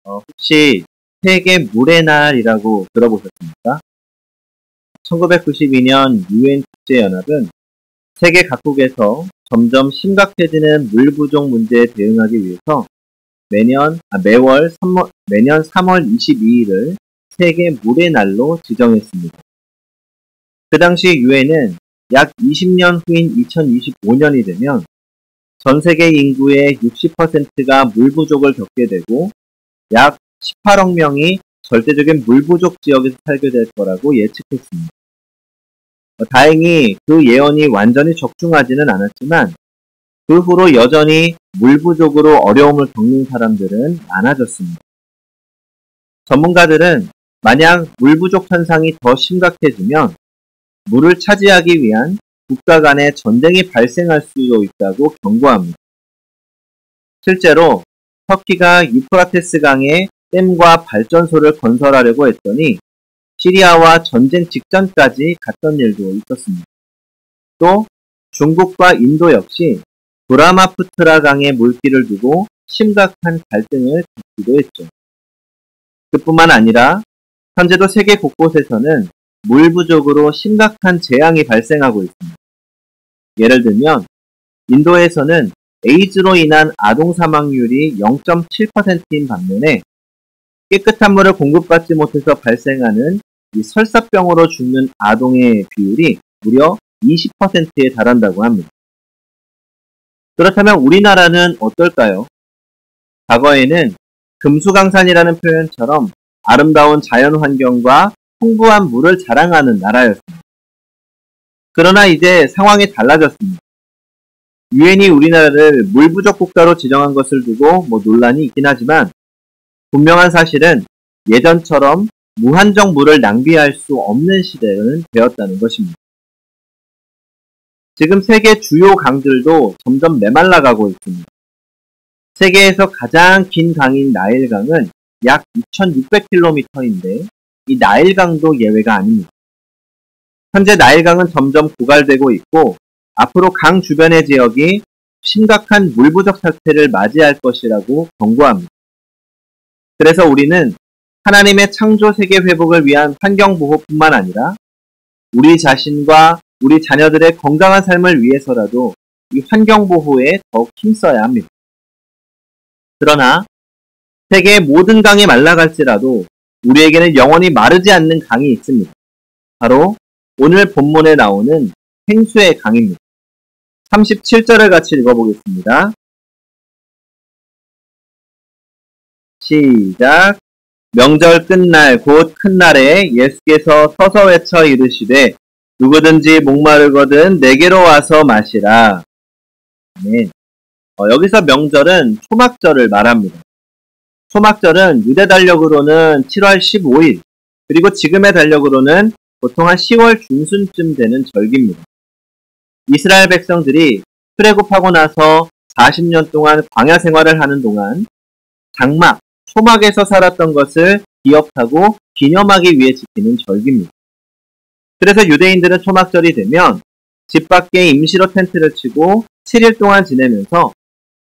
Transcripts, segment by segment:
혹시 세계 물의 날이라고 들어보셨습니까? 1992년 유엔 국제연합은 세계 각국에서 점점 심각해지는 물 부족 문제에 대응하기 위해서 매년 3월 22일을 세계 물의 날로 지정했습니다. 그 당시 유엔은 약 20년 후인 2025년이 되면 전 세계 인구의 60%가 물 부족을 겪게 되고 약 18억 명이 절대적인 물 부족 지역에서 살게 될 거라고 예측했습니다. 다행히 그 예언이 완전히 적중하지는 않았지만 그 후로 여전히 물 부족으로 어려움을 겪는 사람들은 많아졌습니다. 전문가들은 만약 물 부족 현상이 더 심각해지면 물을 차지하기 위한 국가 간의 전쟁이 발생할 수도 있다고 경고합니다. 실제로 터키가 유프라테스 강에 댐과 발전소를 건설하려고 했더니 시리아와 전쟁 직전까지 갔던 일도 있었습니다. 또 중국과 인도 역시 브라마푸트라 강의 물길을 두고 심각한 갈등을 겪기도 했죠. 그뿐만 아니라 현재도 세계 곳곳에서는 물 부족으로 심각한 재앙이 발생하고 있습니다. 예를 들면 인도에서는 에이즈로 인한 아동 사망률이 0.7%인 반면에 깨끗한 물을 공급받지 못해서 발생하는 이 설사병으로 죽는 아동의 비율이 무려 20%에 달한다고 합니다. 그렇다면 우리나라는 어떨까요? 과거에는 금수강산이라는 표현처럼 아름다운 자연환경과 풍부한 물을 자랑하는 나라였습니다. 그러나 이제 상황이 달라졌습니다. 유엔이 우리나라를 물 부족 국가로 지정한 것을 두고 논란이 있긴 하지만 분명한 사실은 예전처럼 무한정 물을 낭비할 수 없는 시대는 되었다는 것입니다. 지금 세계 주요 강들도 점점 메말라가고 있습니다. 세계에서 가장 긴 강인 나일강은 약 2,600km인데 이 나일강도 예외가 아닙니다. 현재 나일강은 점점 고갈되고 있고 앞으로 강 주변의 지역이 심각한 물 부족 사태를 맞이할 것이라고 경고합니다. 그래서 우리는 하나님의 창조 세계 회복을 위한 환경보호뿐만 아니라 우리 자신과 우리 자녀들의 건강한 삶을 위해서라도 이 환경보호에 더욱 힘써야 합니다. 그러나 세계의 모든 강이 말라갈지라도 우리에게는 영원히 마르지 않는 강이 있습니다. 바로 오늘 본문에 나오는 생수의 강입니다. 37절을 같이 읽어보겠습니다. 시작. 명절 끝날 곧 큰 날에 예수께서 서서 외쳐 이르시되 누구든지 목마르거든 내게로 와서 마시라. 네. 여기서 명절은 초막절을 말합니다. 초막절은 유대 달력으로는 7월 15일 그리고 지금의 달력으로는 보통 한 10월 중순쯤 되는 절기입니다. 이스라엘 백성들이 출애굽하고 나서 40년 동안 광야 생활을 하는 동안 장막, 초막에서 살았던 것을 기억하고 기념하기 위해 지키는 절기입니다. 그래서 유대인들은 초막절이 되면 집 밖에 임시로 텐트를 치고 7일 동안 지내면서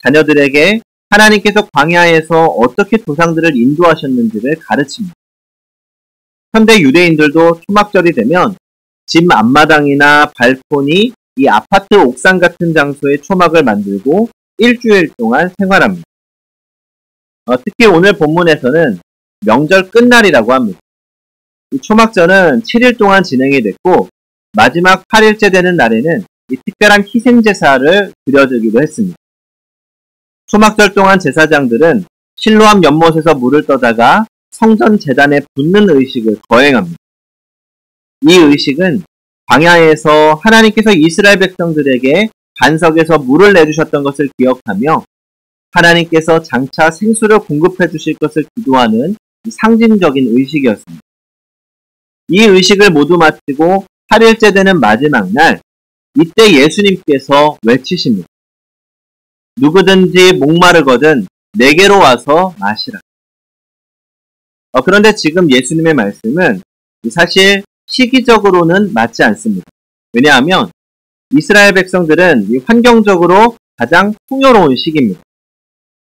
자녀들에게 하나님께서 광야에서 어떻게 조상들을 인도하셨는지를 가르칩니다. 현대 유대인들도 초막절이 되면 집 앞마당이나 발코니, 이 아파트 옥상 같은 장소에 초막을 만들고 일주일 동안 생활합니다. 특히 오늘 본문에서는 명절 끝날이라고 합니다. 이 초막절은 7일 동안 진행이 됐고 마지막 8일째 되는 날에는 이 특별한 희생제사를 드려주기도 했습니다. 초막절 동안 제사장들은 실로암 연못에서 물을 떠다가 성전 제단에 붓는 의식을 거행합니다. 이 의식은 광야에서 하나님께서 이스라엘 백성들에게 반석에서 물을 내주셨던 것을 기억하며 하나님께서 장차 생수를 공급해 주실 것을 기도하는 상징적인 의식이었습니다. 이 의식을 모두 마치고 8일째 되는 마지막 날, 이때 예수님께서 외치십니다. 누구든지 목마르거든 내게로 와서 마시라. 그런데 지금 예수님의 말씀은 사실 시기적으로는 맞지 않습니다. 왜냐하면 이스라엘 백성들은 환경적으로 가장 풍요로운 시기입니다.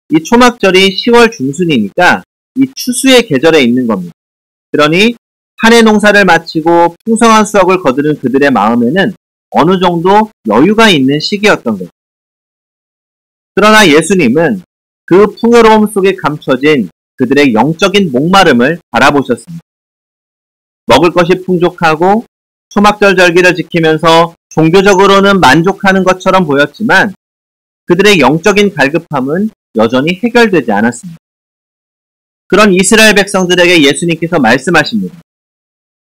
이 초막절이 10월 중순이니까 이 추수의 계절에 있는 겁니다. 그러니 한 해 농사를 마치고 풍성한 수확을 거두는 그들의 마음에는 어느 정도 여유가 있는 시기였던 거죠. 그러나 예수님은 그 풍요로움 속에 감춰진 그들의 영적인 목마름을 바라보셨습니다. 먹을 것이 풍족하고 초막절 절기를 지키면서 종교적으로는 만족하는 것처럼 보였지만 그들의 영적인 갈급함은 여전히 해결되지 않았습니다. 그런 이스라엘 백성들에게 예수님께서 말씀하십니다.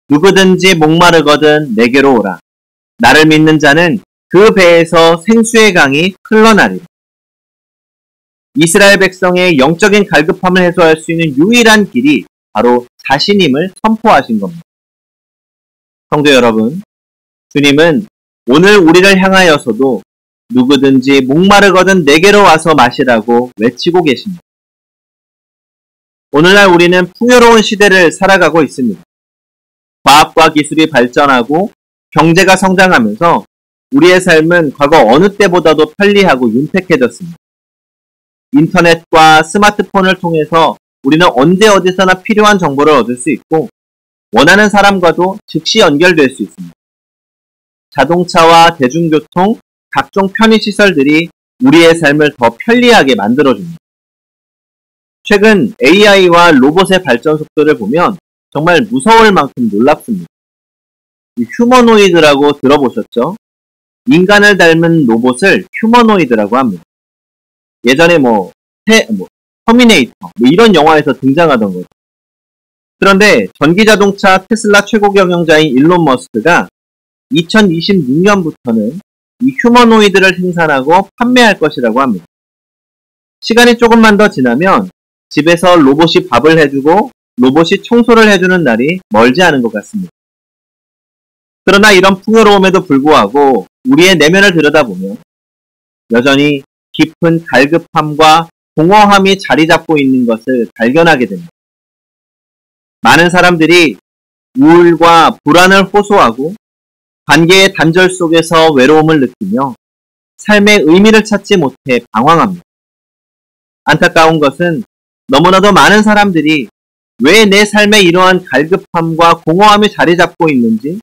누구든지 목마르거든 내게로 오라. 나를 믿는 자는 그 배에서 생수의 강이 흘러나리라. 이스라엘 백성의 영적인 갈급함을 해소할 수 있는 유일한 길이 바로 자신임을 선포하신 겁니다. 성도 여러분, 주님은 오늘 우리를 향하여서도 누구든지 목마르거든 내게로 와서 마시라고 외치고 계십니다. 오늘날 우리는 풍요로운 시대를 살아가고 있습니다. 과학과 기술이 발전하고 경제가 성장하면서 우리의 삶은 과거 어느 때보다도 편리하고 윤택해졌습니다. 인터넷과 스마트폰을 통해서 우리는 언제 어디서나 필요한 정보를 얻을 수 있고 원하는 사람과도 즉시 연결될 수 있습니다. 자동차와 대중교통, 각종 편의시설들이 우리의 삶을 더 편리하게 만들어줍니다. 최근 AI와 로봇의 발전 속도를 보면 정말 무서울 만큼 놀랍습니다. 휴머노이드라고 들어보셨죠? 인간을 닮은 로봇을 휴머노이드라고 합니다. 예전에 터미네이터 이런 영화에서 등장하던 거죠. 그런데 전기자동차 테슬라 최고 경영자인 일론 머스크가 2026년부터는 이 휴머노이드를 생산하고 판매할 것이라고 합니다. 시간이 조금만 더 지나면 집에서 로봇이 밥을 해주고 로봇이 청소를 해주는 날이 멀지 않은 것 같습니다. 그러나 이런 풍요로움에도 불구하고 우리의 내면을 들여다보면 여전히 깊은 갈급함과 공허함이 자리 잡고 있는 것을 발견하게 됩니다. 많은 사람들이 우울과 불안을 호소하고 관계의 단절 속에서 외로움을 느끼며 삶의 의미를 찾지 못해 방황합니다. 안타까운 것은 너무나도 많은 사람들이 왜 내 삶에 이러한 갈급함과 공허함이 자리 잡고 있는지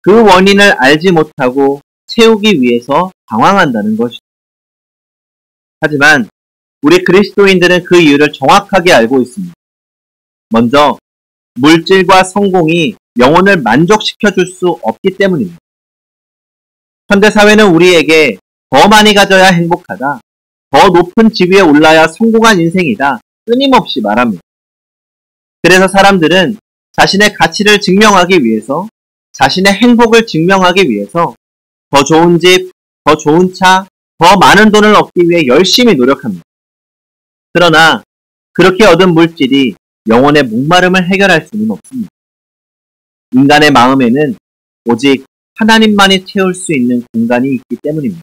그 원인을 알지 못하고 채우기 위해서 방황한다는 것이죠. 하지만 우리 그리스도인들은 그 이유를 정확하게 알고 있습니다. 먼저 물질과 성공이 영혼을 만족시켜 줄 수 없기 때문입니다. 현대사회는 우리에게 더 많이 가져야 행복하다, 더 높은 지위에 올라야 성공한 인생이다 끊임없이 말합니다. 그래서 사람들은 자신의 가치를 증명하기 위해서, 자신의 행복을 증명하기 위해서 더 좋은 집, 더 좋은 차, 더 많은 돈을 얻기 위해 열심히 노력합니다. 그러나 그렇게 얻은 물질이 영혼의 목마름을 해결할 수는 없습니다. 인간의 마음에는 오직 하나님만이 채울 수 있는 공간이 있기 때문입니다.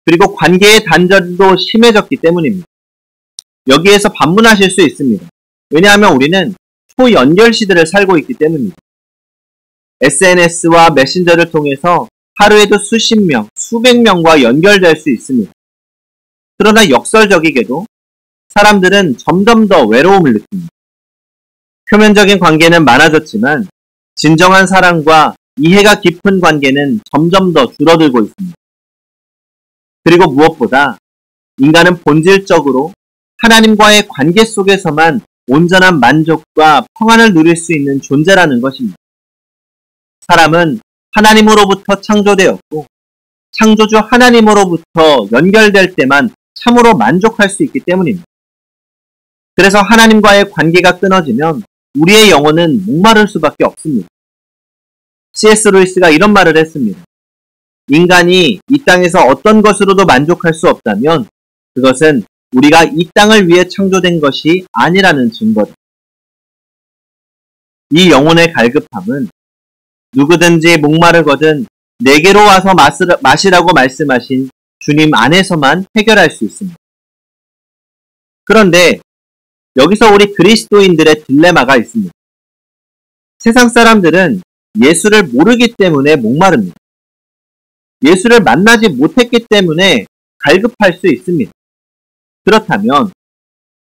그리고 관계의 단절도 심해졌기 때문입니다. 여기에서 반문하실 수 있습니다. 왜냐하면 우리는 초연결 시대를 살고 있기 때문입니다. SNS와 메신저를 통해서 하루에도 수십 명, 수백 명과 연결될 수 있습니다. 그러나 역설적이게도 사람들은 점점 더 외로움을 느낍니다. 표면적인 관계는 많아졌지만 진정한 사랑과 이해가 깊은 관계는 점점 더 줄어들고 있습니다. 그리고 무엇보다 인간은 본질적으로 하나님과의 관계 속에서만 온전한 만족과 평안을 누릴 수 있는 존재라는 것입니다. 사람은 하나님으로부터 창조되었고 창조주 하나님으로부터 연결될 때만 참으로 만족할 수 있기 때문입니다. 그래서 하나님과의 관계가 끊어지면 우리의 영혼은 목마를 수밖에 없습니다. C.S. 루이스가 이런 말을 했습니다. 인간이 이 땅에서 어떤 것으로도 만족할 수 없다면 그것은 우리가 이 땅을 위해 창조된 것이 아니라는 증거다. 이 영혼의 갈급함은 누구든지 목마르거든 내게로 와서 마시라고 말씀하신 주님 안에서만 해결할 수 있습니다. 그런데 여기서 우리 그리스도인들의 딜레마가 있습니다. 세상 사람들은 예수를 모르기 때문에 목마릅니다. 예수를 만나지 못했기 때문에 갈급할 수 있습니다. 그렇다면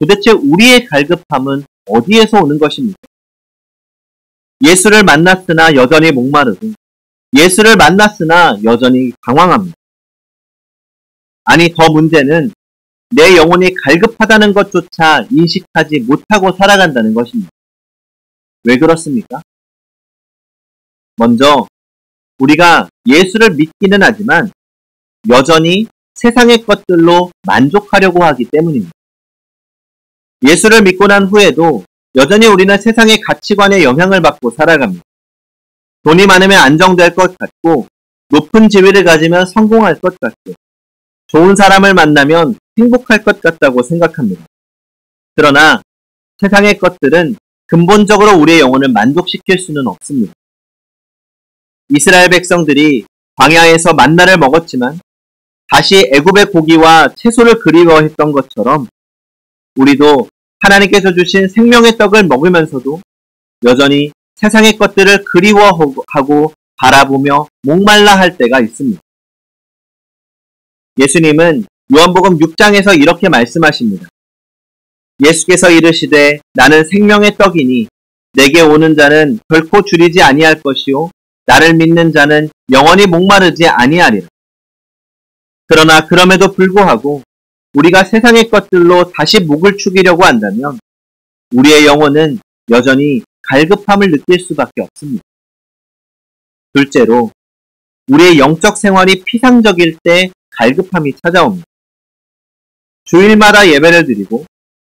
도대체 우리의 갈급함은 어디에서 오는 것입니까? 예수를 만났으나 여전히 목마르고 예수를 만났으나 여전히 방황합니다. 아니, 더 문제는 내 영혼이 갈급하다는 것조차 인식하지 못하고 살아간다는 것입니다. 왜 그렇습니까? 먼저 우리가 예수를 믿기는 하지만 여전히 세상의 것들로 만족하려고 하기 때문입니다. 예수를 믿고 난 후에도 여전히 우리는 세상의 가치관에 영향을 받고 살아갑니다. 돈이 많으면 안정될 것 같고, 높은 지위를 가지면 성공할 것 같고, 좋은 사람을 만나면 행복할 것 같다고 생각합니다. 그러나 세상의 것들은 근본적으로 우리의 영혼을 만족시킬 수는 없습니다. 이스라엘 백성들이 광야에서 만나를 먹었지만 다시 애굽의 고기와 채소를 그리워했던 것처럼 우리도 하나님께서 주신 생명의 떡을 먹으면서도 여전히 세상의 것들을 그리워하고 바라보며 목말라 할 때가 있습니다. 예수님은 요한복음 6장에서 이렇게 말씀하십니다. 예수께서 이르시되 나는 생명의 떡이니 내게 오는 자는 결코 줄이지 아니할 것이요 나를 믿는 자는 영원히 목마르지 아니하리라. 그러나 그럼에도 불구하고 우리가 세상의 것들로 다시 목을 축이려고 한다면 우리의 영혼은 여전히 갈급함을 느낄 수밖에 없습니다. 둘째로 우리의 영적 생활이 피상적일 때 갈급함이 찾아옵니다. 주일마다 예배를 드리고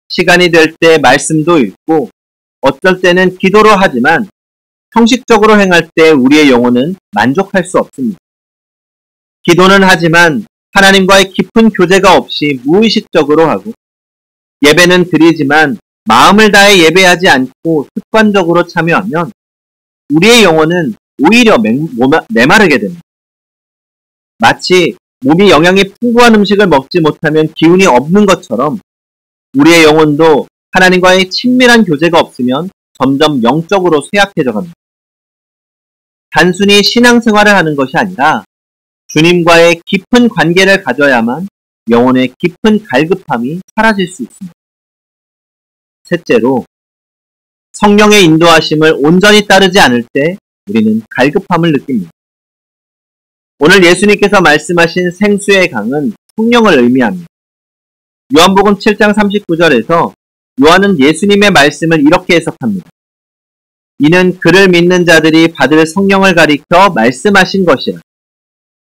시간이 될 때 말씀도 읽고 어쩔 때는 기도를 하지만 형식적으로 행할 때 우리의 영혼은 만족할 수 없습니다. 기도는 하지만 하나님과의 깊은 교제가 없이 무의식적으로 하고 예배는 드리지만 마음을 다해 예배하지 않고 습관적으로 참여하면 우리의 영혼은 오히려 메마르게 됩니다. 마치 몸이 영양이 풍부한 음식을 먹지 못하면 기운이 없는 것처럼 우리의 영혼도 하나님과의 친밀한 교제가 없으면 점점 영적으로 쇠약해져 갑니다. 단순히 신앙생활을 하는 것이 아니라 주님과의 깊은 관계를 가져야만 영혼의 깊은 갈급함이 사라질 수 있습니다. 셋째로 성령의 인도하심을 온전히 따르지 않을 때 우리는 갈급함을 느낍니다. 오늘 예수님께서 말씀하신 생수의 강은 성령을 의미합니다. 요한복음 7장 39절에서 요한은 예수님의 말씀을 이렇게 해석합니다. 이는 그를 믿는 자들이 받을 성령을 가리켜 말씀하신 것이라.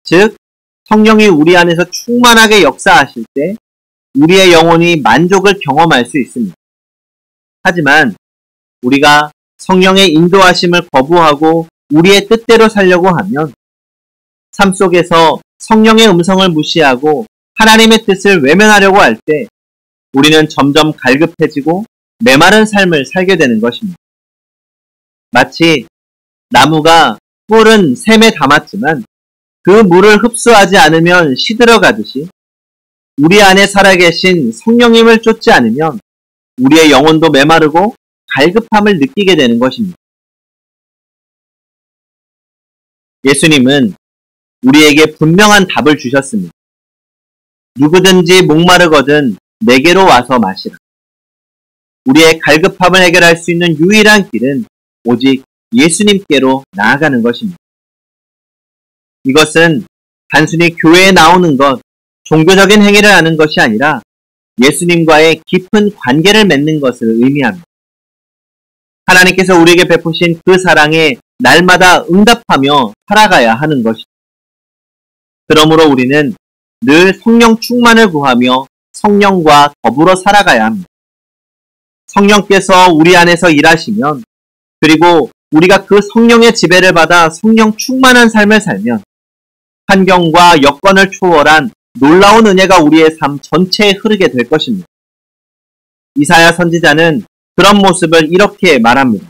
즉 성령이 우리 안에서 충만하게 역사하실 때 우리의 영혼이 만족을 경험할 수 있습니다. 하지만 우리가 성령의 인도하심을 거부하고 우리의 뜻대로 살려고 하면 삶 속에서 성령의 음성을 무시하고 하나님의 뜻을 외면하려고 할 때 우리는 점점 갈급해지고 메마른 삶을 살게 되는 것입니다. 마치 나무가 뿔은 샘에 담았지만 그 물을 흡수하지 않으면 시들어가듯이 우리 안에 살아계신 성령님을 쫓지 않으면 우리의 영혼도 메마르고 갈급함을 느끼게 되는 것입니다. 예수님은 우리에게 분명한 답을 주셨습니다. 누구든지 목마르거든 내게로 와서 마시라. 우리의 갈급함을 해결할 수 있는 유일한 길은 오직 예수님께로 나아가는 것입니다. 이것은 단순히 교회에 나오는 것, 종교적인 행위를 하는 것이 아니라 예수님과의 깊은 관계를 맺는 것을 의미합니다. 하나님께서 우리에게 베푸신 그 사랑에 날마다 응답하며 살아가야 하는 것입니다. 그러므로 우리는 늘 성령 충만을 구하며 성령과 더불어 살아가야 합니다. 성령께서 우리 안에서 일하시면 그리고 우리가 그 성령의 지배를 받아 성령 충만한 삶을 살면 환경과 여건을 초월한 놀라운 은혜가 우리의 삶 전체에 흐르게 될 것입니다. 이사야 선지자는 그런 모습을 이렇게 말합니다.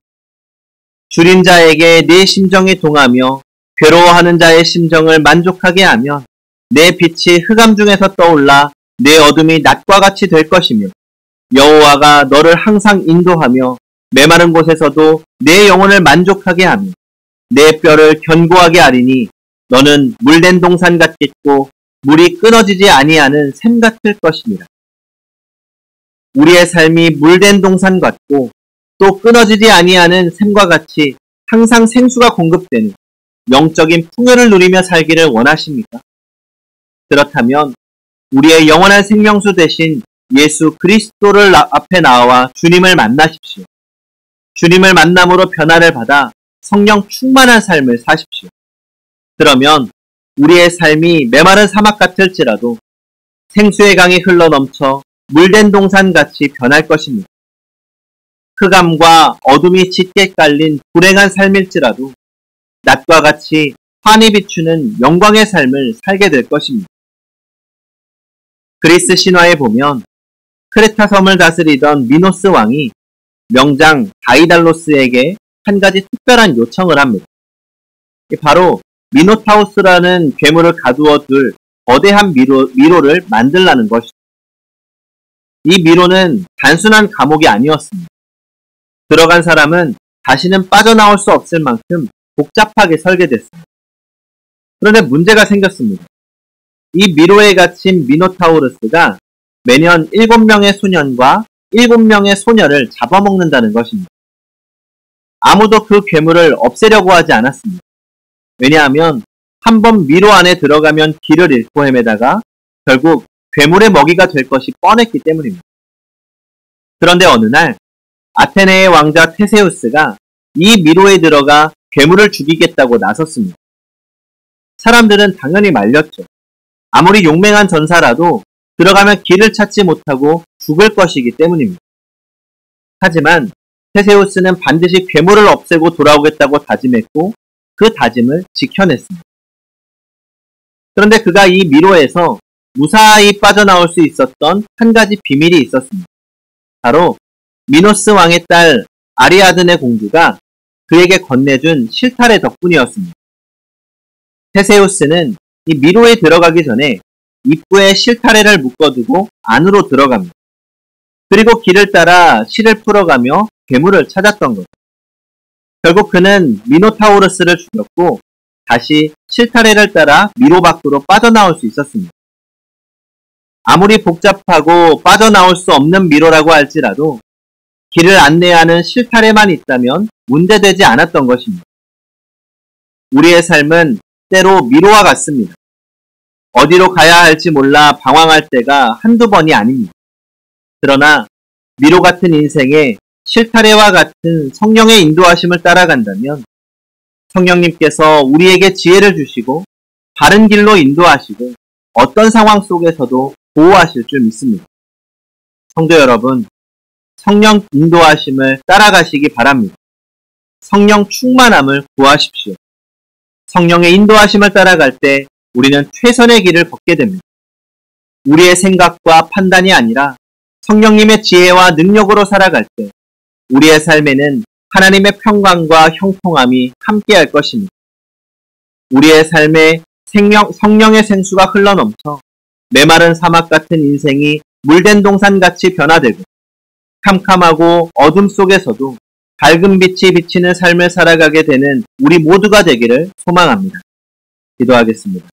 줄인 자에게 내 심정이 동하며 괴로워하는 자의 심정을 만족하게 하면 내 빛이 흑암 중에서 떠올라 내 어둠이 낮과 같이 될 것이며 여호와가 너를 항상 인도하며 메마른 곳에서도 내 영혼을 만족하게 하며 내 뼈를 견고하게 하리니 너는 물된 동산 같겠고 물이 끊어지지 아니하는 샘 같을 것입니다. 우리의 삶이 물된 동산 같고 또 끊어지지 아니하는 샘과 같이 항상 생수가 공급되는 영적인 풍요를 누리며 살기를 원하십니까? 그렇다면 우리의 영원한 생명수 대신 예수 그리스도를 앞에 나와 주님을 만나십시오. 주님을 만남으로 변화를 받아 성령 충만한 삶을 사십시오. 그러면 우리의 삶이 메마른 사막 같을지라도 생수의 강이 흘러넘쳐 물된 동산같이 변할 것입니다. 흑암과 어둠이 짙게 깔린 불행한 삶일지라도 낮과 같이 환히 비추는 영광의 삶을 살게 될 것입니다. 그리스 신화에 보면 크레타 섬을 다스리던 미노스 왕이 명장 다이달로스에게 한 가지 특별한 요청을 합니다. 바로 미노타우스라는 괴물을 가두어 둘 거대한 미로를 만들라는 것이죠. 이 미로는 단순한 감옥이 아니었습니다. 들어간 사람은 다시는 빠져나올 수 없을 만큼 복잡하게 설계됐습니다. 그런데 문제가 생겼습니다. 이 미로에 갇힌 미노타우루스가 매년 7명의 소년과 7명의 소녀를 잡아먹는다는 것입니다. 아무도 그 괴물을 없애려고 하지 않았습니다. 왜냐하면 한번 미로 안에 들어가면 길을 잃고 헤매다가 결국 괴물의 먹이가 될 것이 뻔했기 때문입니다. 그런데 어느 날 아테네의 왕자 테세우스가 이 미로에 들어가 괴물을 죽이겠다고 나섰습니다. 사람들은 당연히 말렸죠. 아무리 용맹한 전사라도 들어가면 길을 찾지 못하고 죽을 것이기 때문입니다. 하지만 테세우스는 반드시 괴물을 없애고 돌아오겠다고 다짐했고 그 다짐을 지켜냈습니다. 그런데 그가 이 미로에서 무사히 빠져나올 수 있었던 한 가지 비밀이 있었습니다. 바로 미노스 왕의 딸 아리아드네 공주가 그에게 건네준 실타래 덕분이었습니다. 테세우스는 이 미로에 들어가기 전에 입구에 실타래를 묶어두고 안으로 들어갑니다. 그리고 길을 따라 실을 풀어가며 괴물을 찾았던 거죠. 결국 그는 미노타우루스를 죽였고 다시 실타래를 따라 미로 밖으로 빠져나올 수 있었습니다. 아무리 복잡하고 빠져나올 수 없는 미로라고 할지라도 길을 안내하는 실타래만 있다면 문제되지 않았던 것입니다. 우리의 삶은 때로 미로와 같습니다. 어디로 가야 할지 몰라 방황할 때가 한두 번이 아닙니다. 그러나 미로 같은 인생에 실타래와 같은 성령의 인도하심을 따라간다면 성령님께서 우리에게 지혜를 주시고 바른 길로 인도하시고 어떤 상황 속에서도 보호하실 줄 믿습니다. 성도 여러분, 성령 인도하심을 따라가시기 바랍니다. 성령 충만함을 구하십시오. 성령의 인도하심을 따라갈 때 우리는 최선의 길을 걷게 됩니다. 우리의 생각과 판단이 아니라 성령님의 지혜와 능력으로 살아갈 때 우리의 삶에는 하나님의 평강과 형통함이 함께할 것입니다. 우리의 삶에 성령의 생수가 흘러넘쳐 메마른 사막 같은 인생이 물된 동산같이 변화되고 캄캄하고 어둠 속에서도 밝은 빛이 비치는 삶을 살아가게 되는 우리 모두가 되기를 소망합니다. 기도하겠습니다.